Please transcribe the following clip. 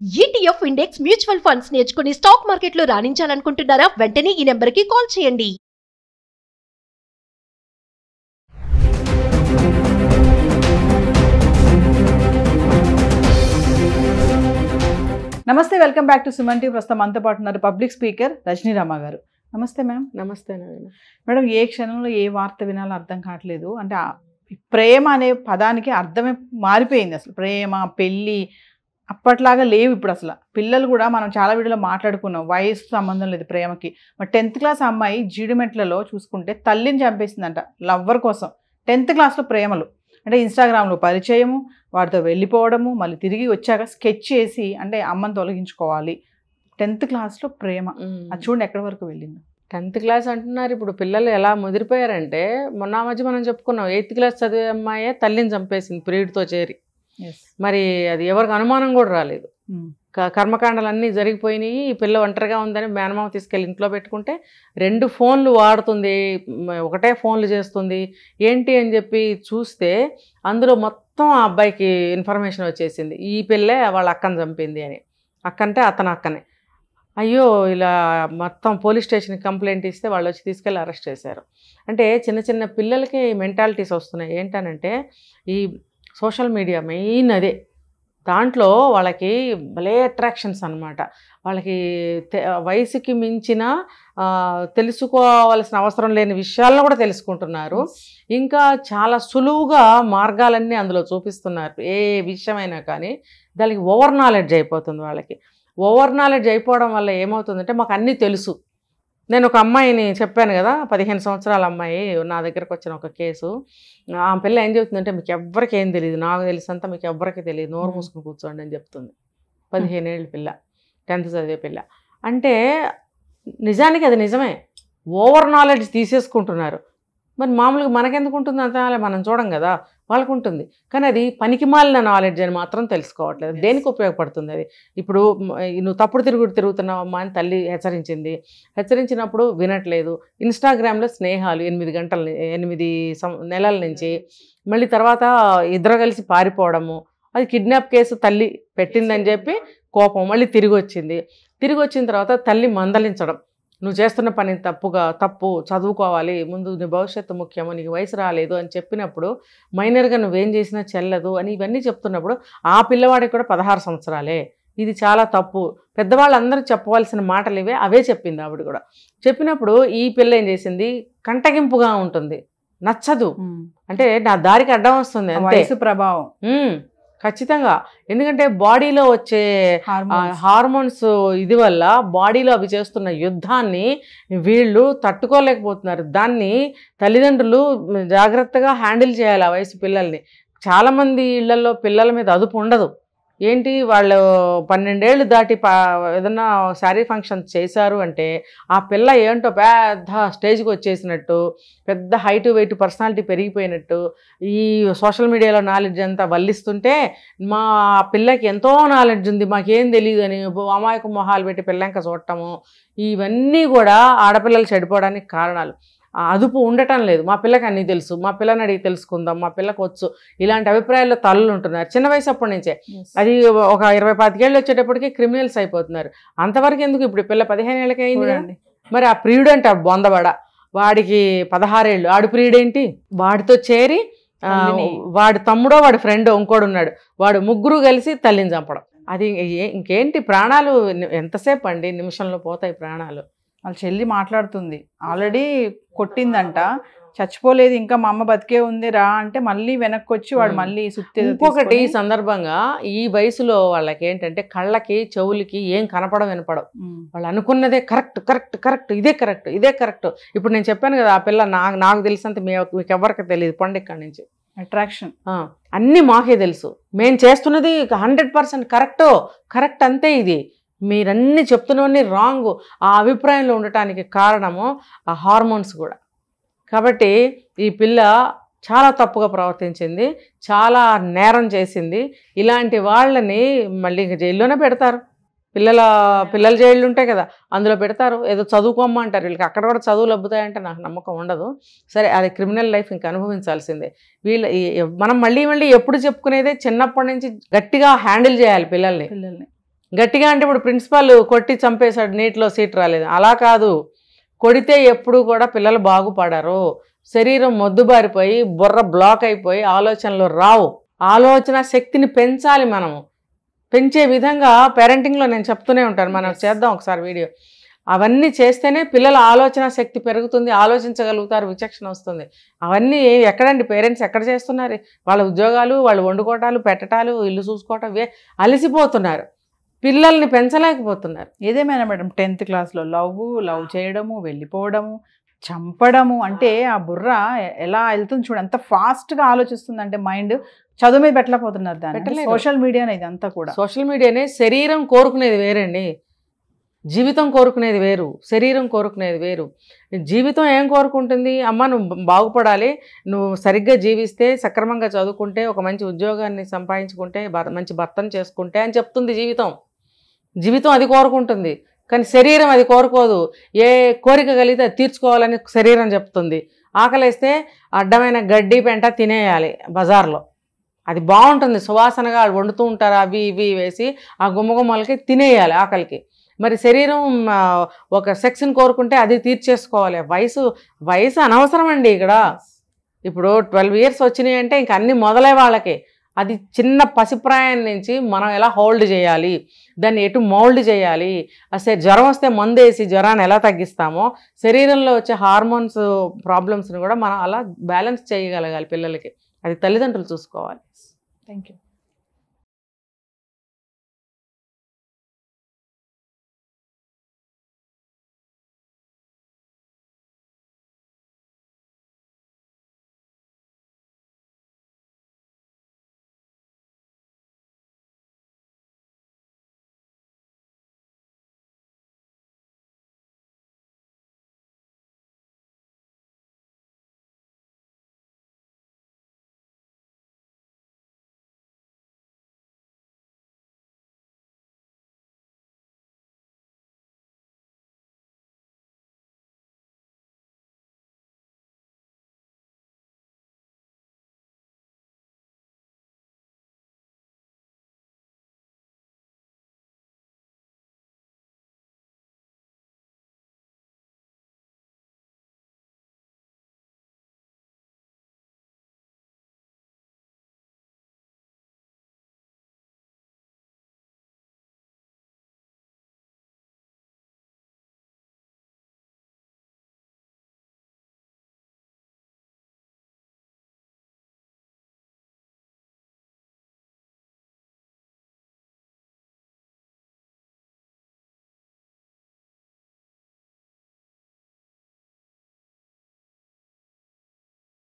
ETF index mutual funds నేర్చుకుని stock మార్కెట్లో రాణించాలనుకుంటున్నారా? వెంటనే ఈ నెంబర్కి కాల్ చేయండి. నమస్తే, welcome back to Suman TV. ప్రస్తుతం మనతో పాటు ఉన్నారు పబ్లిక్ స్పీకర్ రజనీ రామ గారు. నమస్తే మ్యామ్. నమస్తే మేడం, ఏ క్షణంలో ఏ వార్త వినాలో అర్థం కావట్లేదు. అంటే ప్రేమ అనే పదానికి అర్థమే మారిపోయింది. అసలు ప్రేమ, పెళ్ళి అప్పట్లాగా లేవు ఇప్పుడు. అసలు పిల్లలు కూడా మనం చాలా వీడియోలో మాట్లాడుకున్నాం, వయసు సంబంధం లేదు ప్రేమకి. మరి 10th క్లాస్ అమ్మాయి జీడిమెట్లలో చూసుకుంటే తల్లిని చంపేసిందంట లవ్వర్ కోసం. 10th క్లాస్లో ప్రేమలు అంటే ఇన్స్టాగ్రామ్లో పరిచయము, వాడితో వెళ్ళిపోవడము, మళ్ళీ తిరిగి వచ్చాక స్కెచ్ చేసి అంటే అమ్మని తొలగించుకోవాలి. 10th క్లాస్లో ప్రేమ, అది చూడండి ఎక్కడి వరకు వెళ్ళింది. 10th క్లాస్ అంటున్నారు. ఇప్పుడు పిల్లలు ఎలా ముదిరిపోయారంటే, మొన్న మధ్య మనం చెప్పుకున్నాం, 8th క్లాస్ చదివే అమ్మాయే తల్లిని చంపేసింది ప్రియుడితో చేరి. మరి అది ఎవరికి అనుమానం కూడా రాలేదు. కర్మకాండాలన్నీ జరిగిపోయినాయి. ఈ పిల్ల ఒంటరిగా ఉందని మేనమామ తీసుకెళ్ళి ఇంట్లో పెట్టుకుంటే 2 ఫోన్లు వాడుతుంది, ఒకటే ఫోన్లు చేస్తుంది ఏంటి అని చెప్పి చూస్తే అందులో మొత్తం ఆ అబ్బాయికి ఇన్ఫర్మేషన్ వచ్చేసింది, ఈ పిల్లే వాళ్ళ అక్కని చంపింది అని. అక్కంటే అతను అక్కనే. అయ్యో, ఇలా మొత్తం పోలీస్ స్టేషన్కి కంప్లైంట్ ఇస్తే వాళ్ళు వచ్చి తీసుకెళ్ళి అరెస్ట్ చేశారు. అంటే చిన్న చిన్న పిల్లలకి మెంటాలిటీస్ వస్తున్నాయి. ఏంటనంటే ఈ సోషల్ మీడియా మెయిన్ అదే. దాంట్లో వాళ్ళకి భలే అట్రాక్షన్స్ అనమాట. వాళ్ళకి వయసుకి మించిన తెలుసుకోవాల్సిన అవసరం లేని విషయాలను కూడా తెలుసుకుంటున్నారు. ఇంకా చాలా సులువుగా మార్గాలన్నీ అందులో చూపిస్తున్నారు. ఏ విషయమైనా కానీ దానికి ఓవర్ నాలెడ్జ్ అయిపోతుంది. వాళ్ళకి ఓవర్ నాలెడ్జ్ అయిపోవడం వల్ల ఏమవుతుందంటే, మాకు అన్నీ తెలుసు. నేను ఒక అమ్మాయిని చెప్పాను కదా, 15 సంవత్సరాల అమ్మాయి నా దగ్గరకు వచ్చిన ఒక కేసు. ఆ పిల్ల ఏం చెబుతుందంటే, మీకు ఎవ్వరికి ఏం తెలియదు, నాకు తెలిసంతా మీకు ఎవ్వరికి తెలియదు, నోరు మూసుకుని కూర్చోండి అని చెప్తుంది. 15 ఏళ్ళ పిల్ల, 10th చదివే పిల్ల. అంటే నిజానికి అది నిజమే, ఓవర్ నాలెడ్జ్ తీసేసుకుంటున్నారు. మరి మామూలుగా మనకెందుకు ఉంటుంది అంత, మనం చూడం కదా, వాళ్ళకు ఉంటుంది. కానీ అది పనికిమాలిన నాలెడ్జ్ అని మాత్రం తెలుసుకోవట్లేదు. దేనికి ఉపయోగపడుతుంది అది? ఇప్పుడు నువ్వు తప్పుడు తిరుగుతున్నావు అమ్మా అని తల్లి హెచ్చరించినప్పుడు వినట్లేదు. ఇన్స్టాగ్రామ్లో స్నేహాలు 8 నెలల నుంచి, మళ్ళీ తర్వాత ఇద్దరు కలిసి పారిపోవడము, అది కిడ్నాప్ కేసు తల్లి పెట్టిందని చెప్పి కోపం, మళ్ళీ తిరిగి వచ్చిన తర్వాత తల్లి మందలించడం, నువ్వు చేస్తున్న పని తప్పు, చదువుకోవాలి, ముందు నీ భవిష్యత్తు ముఖ్యము, నీకు వయసు రాలేదు అని చెప్పినప్పుడు, మైనర్గా నువ్వేం చేసినా చెల్లదు అని ఇవన్నీ చెప్తున్నప్పుడు, ఆ పిల్లవాడికి కూడా 16 సంవత్సరాలే, ఇది చాలా తప్పు, పెద్దవాళ్ళందరూ చెప్పవలసిన మాటలు ఇవే, అవే చెప్పింది ఆవిడ కూడా. చెప్పినప్పుడు ఈ పిల్ల ఏం చేసింది, కంటగింపుగా ఉంటుంది, నచ్చదు. అంటే నా దారికి అడ్డం వస్తుంది అంతే, ప్రభావం ఖచ్చితంగా. ఎందుకంటే బాడీలో వచ్చే హార్మోన్స్ ఇది వల్ల బాడీలో అవి చేస్తున్న యుద్ధాన్ని వీళ్ళు తట్టుకోలేకపోతున్నారు. దాన్ని తల్లిదండ్రులు జాగ్రత్తగా హ్యాండిల్ చేయాలి ఆ వయసు పిల్లల్ని. చాలామంది ఇళ్లలో పిల్లల మీద అదుపు ఉండదు. ఏంటి, వాళ్ళు 12 ఏళ్ళు దాటి ఏదన్నా శారీ ఫంక్షన్ చేశారు అంటే ఆ పిల్ల ఏంటో పెద్ద స్టేజ్కి వచ్చేసినట్టు, పెద్ద హైట్ వెయిట్ పర్సనాలిటీ పెరిగిపోయినట్టు, ఈ సోషల్ మీడియాలో నాలెడ్జ్ అంతా వల్లిస్తుంటే, మా పిల్లకి ఎంతో నాలెడ్జ్ ఉంది, మాకేం తెలియదు అని అమాయక మొహాలు పెట్టి పిల్లంక చూడటము, ఇవన్నీ కూడా ఆడపిల్లలు చెడిపోవడానికి కారణాలు. అదుపు ఉండటం లేదు. మా పిల్లకి అన్నీ తెలుసు, మా పిల్లని అడిగి తెలుసుకుందాం, మా పిల్లకు వచ్చు, ఇలాంటి అభిప్రాయాల్లో తల్లులు ఉంటున్నారు చిన్న వయసు అప్పటి నుంచే. అది ఒక 20-25 ఏళ్ళు వచ్చేటప్పటికి క్రిమినల్స్ అయిపోతున్నారు. అంతవరకు ఎందుకు? ఇప్పుడు పిల్ల 15 ఏళ్ళకి అయింది. మరి ఆ ప్రియుడు అంటే బొందబడ, వాడికి 16 ఏళ్ళు, ఆడు ప్రియుడు ఏంటి, వాడితో చేరి వాడి తమ్ముడో వాడి ఫ్రెండో ఇంకోడు ఉన్నాడు, వాడు ముగ్గురు కలిసి తల్లిని చంపడం. అది ఇంకేంటి, ప్రాణాలు ఎంతసేపు అండి, నిమిషంలో పోతాయి ప్రాణాలు. వాళ్ళ చెల్లి మాట్లాడుతుంది, ఆల్రెడీ కొట్టిందంట, చచ్చిపోలేదు, ఇంకా మా అమ్మ బతికే ఉంది రా అంటే మళ్ళీ వెనక్కి వచ్చి వాడు మళ్ళీ సుత్తి. ఇంకొకటి ఈ సందర్భంగా, ఈ వయసులో వాళ్ళకి ఏంటంటే కళ్ళకి చెవులకి ఏం వినపడవు. వాళ్ళు అనుకున్నదే కరెక్ట్, ఇదే కరెక్ట్. ఇప్పుడు నేను చెప్పాను కదా, ఆ పిల్ల నాకు తెలిసినంత మీకు ఎవరికి తెలియదు, పండిక్కడి నుంచి అట్రాక్షన్ అన్నీ మాకే తెలుసు, మేము చేస్తున్నది 100% కరెక్ట్ అంతే, ఇది మీరన్నీ చెప్తున్నవన్నీ రాంగ్. ఆ అభిప్రాయంలో ఉండటానికి కారణము ఆ హార్మోన్స్ కూడా. కాబట్టి ఈ పిల్ల చాలా తప్పుగా ప్రవర్తించింది, చాలా నేరం చేసింది. ఇలాంటి వాళ్ళని మళ్ళీ జైల్లోనే పెడతారు. పిల్లల జైళ్ళు ఉంటాయి కదా, అందులో పెడతారు. ఏదో చదువుకోమంటారు వీళ్ళకి, అక్కడ కూడా చదువులు అబ్బుతాయంటే నాకు నమ్మకం ఉండదు. సరే, అది క్రిమినల్ లైఫ్ ఇంకా అనుభవించాల్సిందే. మనం మళ్ళీ ఎప్పుడు చెప్పుకునేదే, చిన్నప్పటి నుంచి గట్టిగా హ్యాండిల్ చేయాలి పిల్లల్ని. గట్టిగా అంటే ఇప్పుడు ప్రిన్సిపాల్ కొట్టి చంపేశాడు, నీటిలో సీట్ రాలేదు, అలా కాదు. కొడితే ఎప్పుడు కూడా పిల్లలు బాగుపడరు. శరీరం మొద్దుబారిపోయి బుర్ర బ్లాక్ అయిపోయి ఆలోచనలు రావు. ఆలోచన శక్తిని పెంచాలి మనము. పెంచే విధంగా పేరెంటింగ్లో నేను చెప్తూనే ఉంటాను, మనం చేద్దాం ఒకసారి వీడియో. అవన్నీ చేస్తేనే పిల్లల ఆలోచన శక్తి పెరుగుతుంది, ఆలోచించగలుగుతారు, విచక్షణ వస్తుంది. అవన్నీ ఎక్కడండి పేరెంట్స్ ఎక్కడ చేస్తున్నారు? వాళ్ళ ఉద్యోగాలు, వాళ్ళు వండుకోవటాలు, పెట్టటాలు, ఇల్లు చూసుకోవటం, అలసిపోతున్నారు, పిల్లల్ని పెంచలేకపోతున్నారు. ఏదేమైనా మేడం 10th క్లాస్లో లవ్ చేయడము, వెళ్ళిపోవడము, చంపడము, అంటే ఆ బుర్ర ఎలా వెళ్తుంది చూడు, ఎంత ఫాస్ట్గా ఆలోచిస్తుంది అంటే మైండ్. చదువు మీద పెట్టలేకపోతున్నారు దాన్ని. సోషల్ మీడియానే ఇదంతా కూడా. సోషల్ మీడియానే. శరీరం కోరుకునేది వేరండి, జీవితం కోరుకునేది వేరు, శరీరం కోరుకునేది వేరు. జీవితం ఏం కోరుకుంటుంది? అమ్మ నువ్వు బాగుపడాలి, నువ్వు సరిగ్గా జీవిస్తే, సక్రమంగా చదువుకుంటే, ఒక మంచి ఉద్యోగాన్ని సంపాదించుకుంటే, మంచి భర్తను చేసుకుంటే అని చెప్తుంది జీవితం. జీవితం అది కోరుకుంటుంది, కానీ శరీరం అది కోరుకోదు. ఏ కోరిక కలిగితే అది తీర్చుకోవాలని శరీరం చెప్తుంది. ఆకలిస్తే అడ్డమైన గడ్డి పెంట తినేయాలి బజార్లో, అది బాగుంటుంది, సువాసనగా వండుతూ ఉంటారు, అవి ఇవి వేసి ఆ గుమ్మగుమ్మలకి తినేయాలి ఆకలికి. మరి శరీరం ఒక సెక్స్ని కోరుకుంటే అది తీర్చేసుకోవాలి. వయసు అనవసరం అండి ఇక్కడ. ఇప్పుడు 12 years వచ్చినాయి అంటే ఇంక అన్నీ మొదలై వాళ్ళకి. అది చిన్న పసిప్రాయం నుంచి మనం ఎలా హోల్డ్ చేయాలి, దాన్ని ఎటు మౌల్డ్ చేయాలి, అసలు జ్వరం వస్తే మందేసి జ్వరాన్ని ఎలా తగ్గిస్తామో, శరీరంలో వచ్చే హార్మోన్స్ ప్రాబ్లమ్స్ని కూడా మనం అలా బ్యాలెన్స్ చేయగలగాలి పిల్లలకి. అది తల్లిదండ్రులు చూసుకోవాలి. Thank you.